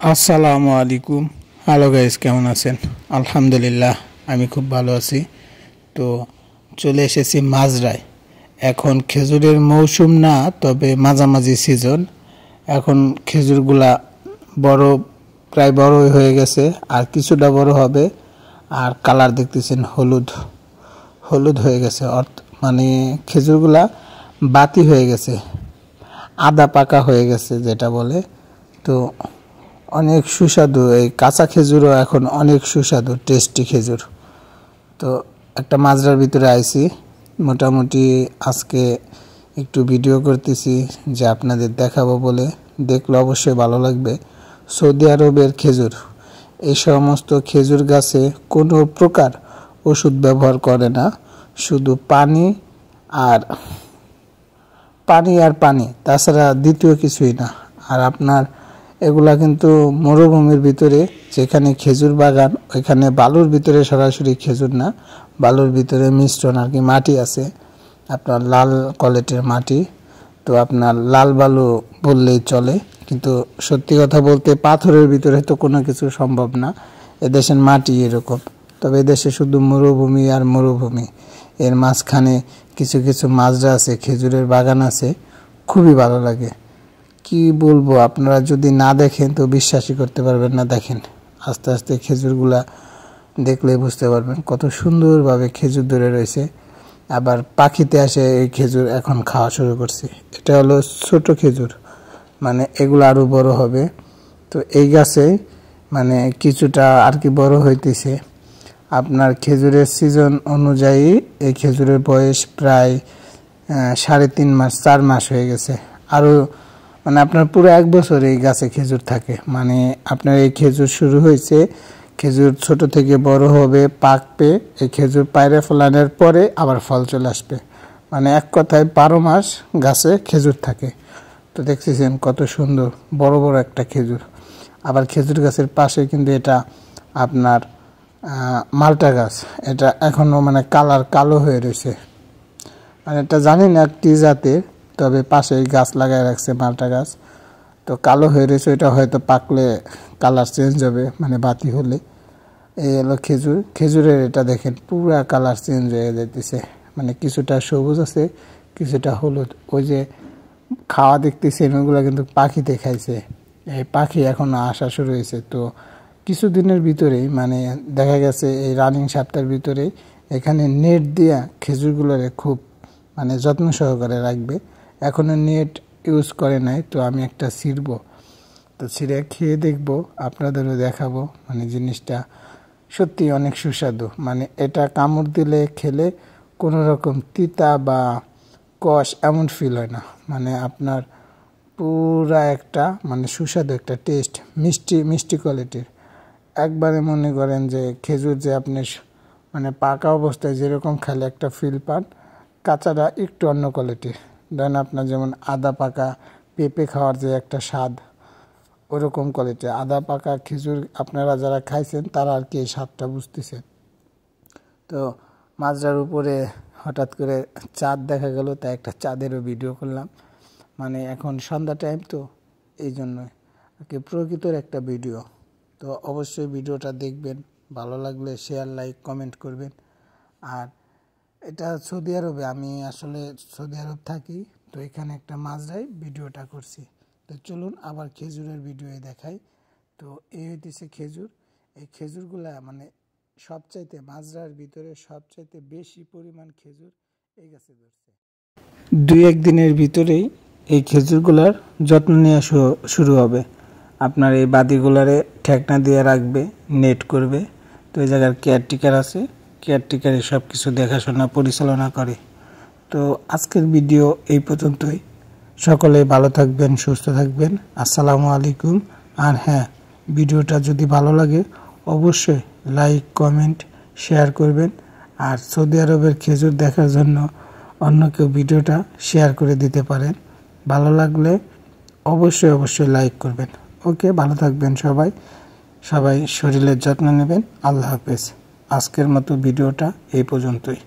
আসসালামু আলাইকুম। Hello guys, কেমন আছেন? আলহামদুলিল্লাহ, আমি খুব ভালো আছি। তো চলে এসেছি মাজরায়। এখন খেজুরের মৌসুম না, তবে মাঝামাঝি সিজন। এখন খেজুরগুলা বড়, প্রায় বড়ই হয়ে গেছে, আর কিছুটা বড় হবে। আর কালার দেখতেছেন হলুদ হলুদ হয়ে গেছে, মানে খেজুরগুলা বাতি হয়ে গেছে, আদা পাকা হয়ে গেছে যেটা বলে। তো অনেক সুস্বাদু, এই কাঁচা খেজুরও এখন অনেক সুস্বাদু, টেস্টি খেজুর। তো একটা মাজরার ভিতরে আইছি, মোটামুটি আজকে একটু ভিডিও করতেছি যে আপনাদের দেখাবো বলে। দেখলে অবশ্যই ভালো লাগবে। সৌদি আরবের খেজুর, এই সমস্ত খেজুর গাছে কোনো প্রকার ওষুধ ব্যবহার করে না, শুধু পানি আর পানি, তাছাড়া দ্বিতীয় কিছুই না। আর আপনার এগুলা কিন্তু মরুভূমির ভিতরে, যেখানে খেজুর বাগান, ওইখানে বালুর ভিতরে সরাসরি খেজুর না, বালুর ভিতরে মিশ্রণ আর কি, মাটি আছে আপনার লাল কলেটের মাটি। তো আপনার লাল বালু বললেই চলে, কিন্তু সত্যি কথা বলতে পাথরের ভিতরে তো কোনো কিছু সম্ভব না। এদেশের মাটি এরকম। তবে এদেশে শুধু মরুভূমি আর মরুভূমি, এর মাঝখানে কিছু কিছু মাজরা আছে, খেজুরের বাগান আছে, খুবই ভালো লাগে। কি বলবো, আপনারা যদি না দেখেন তো বিশ্বাসই করতে পারবেন না। দেখেন, আস্তে আস্তে খেজুরগুলা দেখলে বুঝতে পারবেন কত সুন্দরভাবে খেজুর ধরে রয়েছে। আবার পাখিতে আসে এই খেজুর এখন খাওয়া শুরু করছে। এটা হলো ছোট খেজুর, মানে এগুলো আরও বড় হবে। তো এই গাছে মানে কিছুটা আর কি বড় হইতেছে। আপনার খেজুরের সিজন অনুযায়ী এই খেজুরের বয়স প্রায় 3.5 মাস 4 মাস হয়ে গেছে। আরও মানে আপনার পুরো 1 বছর এই গাছে খেজুর থাকে। মানে আপনার এই খেজুর শুরু হয়েছে, খেজুর ছোট থেকে বড় হবে, পাকবে, এই খেজুর পায়রা ফলানোর পরে আবার ফল চলে আসবে। মানে এক কথায় 12 মাস গাছে খেজুর থাকে। তো দেখতেছেন কত সুন্দর বড় বড় একটা খেজুর। আবার খেজুর গাছের পাশে কিন্তু এটা আপনার মালটা গাছ, এটা এখনও মানে কালো হয়ে রয়েছে। মানে এটা জানি না কি জাতের, তবে পাশে গাছ লাগাই রাখছে মালটা গাছ। তো কালো হয়ে রয়েছে, এটা হয়তো পাকলে কালার চেঞ্জ হবে, মানে বাতি হলে। এই হলো খেজুরের এটা দেখেন পুরা কালার চেঞ্জ হয়ে যেতেছে, মানে কিছুটা সবুজ আছে, কিছুটা হলুদ। ওই যে খাওয়া দেখতেছেন ওইগুলো কিন্তু পাখিতে খাইছে, এই পাখি এখন আসা শুরু হয়েছে। তো কিছুদিনের ভিতরেই মানে দেখা গেছে এই রানিং সপ্তাহের ভিতরেই এখানে নেট দিয়া খেজুরগুলোরে খুব মানে যত্ন সহকারে রাখবে। এখনও নেট ইউজ করে নাই, তো আমি একটা ছিঁড়ব, তো ছিঁড়ে খেয়ে দেখব, আপনাদেরও দেখাবো। মানে জিনিসটা সত্যি অনেক সুস্বাদু। মানে এটা কামড় দিলে খেলে কোনো রকম তিতা বা কষ এমন ফিল হয় না। মানে আপনার পুরা একটা মানে সুস্বাদু একটা টেস্ট, মিষ্টি কোয়ালিটির। একবারে মনে করেন যে খেজুর যে আপনি মানে পাকা অবস্থায় যেরকম খেলে একটা ফিল পান, কাঁচাটা একটু অন্য কোয়ালিটির। ধরেন আপনার যেমন আদা পাকা পেঁপে খাওয়ার যে একটা স্বাদ, ওরকম কোয়ালিটি আদা পাকা খেজুর আপনারা যারা খাইছেন তারা আর কি এই স্বাদটা বুঝতেছেন। তো মাজরার উপরে হঠাৎ করে চাঁদ দেখা গেল, তাই একটা চাঁদেরও ভিডিও করলাম। মানে এখন সন্ধ্যা টাইম, তো এই জন্যই আর কি প্রকৃতির একটা ভিডিও। তো অবশ্যই ভিডিওটা দেখবেন, ভালো লাগলে শেয়ার, লাইক, কমেন্ট করবেন। আর এটা সৌদি আরবে, আমি আসলে সৌদি আরব থাকি, তো এখানে একটা মাজরায় ভিডিওটা করছি। তো চলুন আবার খেজুরের ভিডিও দেখাই। তো এই হইতেছে খেজুর। এই খেজুরগুলা মানে সবচাইতে মাজরার ভিতরে সবচাইতে বেশি পরিমাণ খেজুর এই গাছে ধরছে। 2-1 দিনের ভিতরেই এই খেজুরগুলার যত্ন নেওয়া শুরু হবে। আপনার এই বাদিগুলারে ঠেকনা দিয়ে রাখবে, নেট করবে। তো এই জায়গার কেয়ারটেকার আছে, কেয়ারটেকারে সব কিছু দেখাশোনা পরিচালনা করে। তো আজকের ভিডিও এই পর্যন্তই। সকলে ভালো থাকবেন, সুস্থ থাকবেন। আসসালামু আলাইকুম। আর হ্যাঁ, ভিডিওটা যদি ভালো লাগে অবশ্যই লাইক, কমেন্ট, শেয়ার করবেন। আর সৌদি আরবের খেজুর দেখার জন্য অন্য কেউ ভিডিওটা শেয়ার করে দিতে পারেন। ভালো লাগলে অবশ্যই লাইক করবেন। ওকে, ভালো থাকবেন সবাই শরীরের যত্ন নেবেন। আল্লাহ হাফেজ। আজকের মতো ভিডিওটা এই পর্যন্তই।